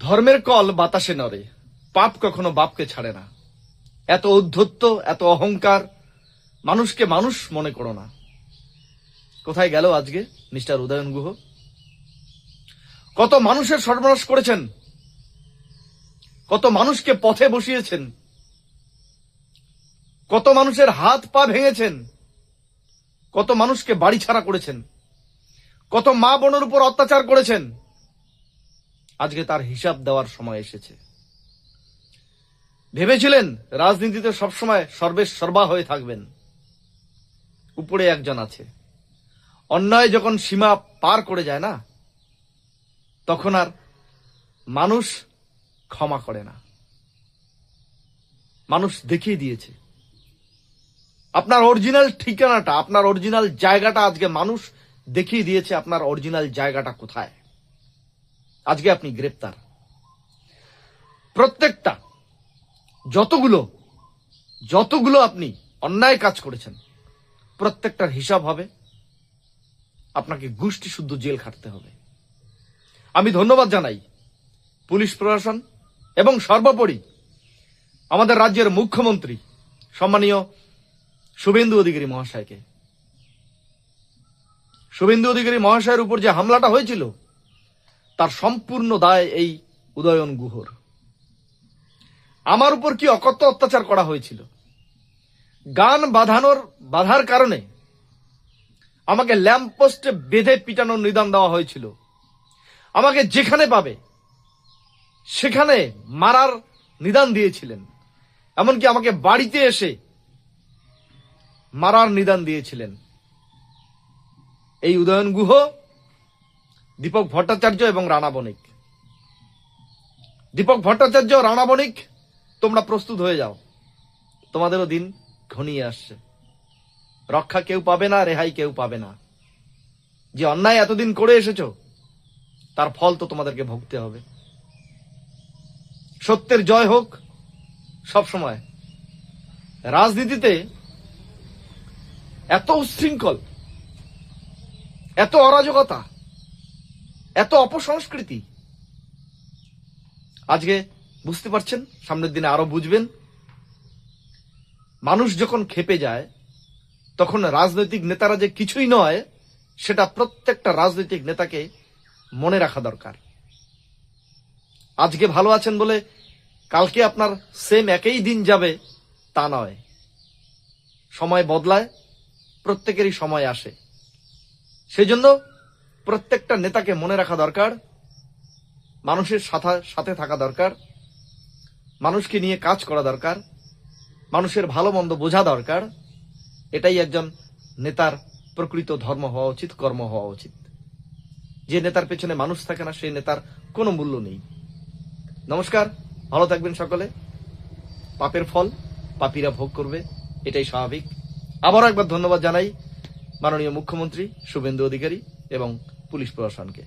ধর্মের কল বাতাসে নড়ে, পাপ কখনো বাপকে ছাড়ে না। এত ঔদ্ধত্য, এত অহংকার, মানুষকে মানুষ মনে করো না। কোথায় গেল আজকে মিস্টার উদয়ন গুহ? কত মানুষের সর্বনাশ করেছেন, কত মানুষকে পথে বসিয়েছেন, কত মানুষের হাত পা ভেঙেছেন, কত মানুষকে বাড়ি ছাড়া করেছেন, কত মা বোনের উপর অত্যাচার করেছেন। আজকে তার হিসাব দেওয়ার সময় এসেছে। ভেবেছিলেন রাজনীতিতে সবসময় সর্বা হয়ে থাকবেন। উপরে একজন আছে, অন্যায় যখন সীমা পার করে যায় না, তখন আর মানুষ ক্ষমা করে না। মানুষ দেখিয়ে দিয়েছে আপনার অরিজিনাল ঠিকানাটা, আপনার অরিজিনাল জায়গাটা। আজকে মানুষ দেখিয়ে দিয়েছে আপনার অরিজিনাল জায়গাটা কোথায়। আজকে আপনি গ্রেপ্তার। প্রত্যেকটা যতগুলো আপনি অন্যায় কাজ করেছেন, প্রত্যেকটার হিসাব হবে। আপনাকে গোষ্ঠী শুদ্ধ জেল খাটতে হবে। আমি ধন্যবাদ জানাই পুলিশ প্রশাসন এবং সর্বোপরি আমাদের রাজ্যের মুখ্যমন্ত্রী সম্মানীয় শুভেন্দু অধিকারী মহাশয়কে। শুভেন্দু অধিকারী মহাশয়ের উপর যে হামলাটা হয়েছিল, তার সম্পূর্ণ দায় এই উদয়ন গুহর। আমার উপর কি অকথ্য অত্যাচার করা হয়েছিল। গান বাধার কারণে আমাকে ল্যাম্পপোস্টে বেঁধে পিটানোর নিদান দেওয়া হয়েছিল। আমাকে যেখানে পাবে সেখানে মারার নিদান দিয়েছিলেন। এমনকি আমাকে বাড়িতে এসে মারার নিদান দিয়েছিলেন। এই উদয়ন গুহ, দীপক ভট্টাচার্য এবং রানা বণিক। দীপক ভট্টাচার্য, রানা বণিক, তোমরা প্রস্তুত হয়ে যাও। তোমাদেরও দিন ঘনিয়ে আসছে। রক্ষা কেউ পাবে না, রেহাই কেউ পাবে না। যে অন্যায় এতদিন করে এসেছো, তার ফল তো তোমাদেরকে ভুগতে হবে। সত্যের জয় হোক সব সময়। রাজনীতিতে এত উচ্ছৃঙ্খল, এত অরাজকতা, এত অপসংস্কৃতি আজকে বুঝতে পারছেন, সামনের দিনে আরো বুঝবেন। মানুষ যখন খেপে যায়, তখন রাজনৈতিক নেতারা যে কিছুই নয়, সেটা প্রত্যেকটা রাজনৈতিক নেতাকে মনে রাখা দরকার। আজকে ভালো আছেন বলে কালকে আপনার সেম একই দিন যাবে তা নয়। সময় বদলায়, প্রত্যেকেরই সময় আসে। সেই জন্য প্রত্যেকটা নেতাকে মনে রাখা দরকার, মানুষের সাথে থাকা দরকার, মানুষকে নিয়ে কাজ করা দরকার, মানুষের ভালো মন্দ বোঝা দরকার। এটাই একজন নেতার প্রকৃত ধর্ম হওয়া উচিত, কর্ম হওয়া উচিত। যে নেতার পেছনে মানুষ থাকে না, সেই নেতার কোনো মূল্য নেই। নমস্কার, ভালো থাকবেন সকলে। পাপের ফল পাপীরা ভোগ করবে, এটাই স্বাভাবিক। আবারও একবার ধন্যবাদ জানাই মাননীয় মুখ্যমন্ত্রী শুভেন্দু অধিকারী এবং পুলিশ প্রশাসনকে।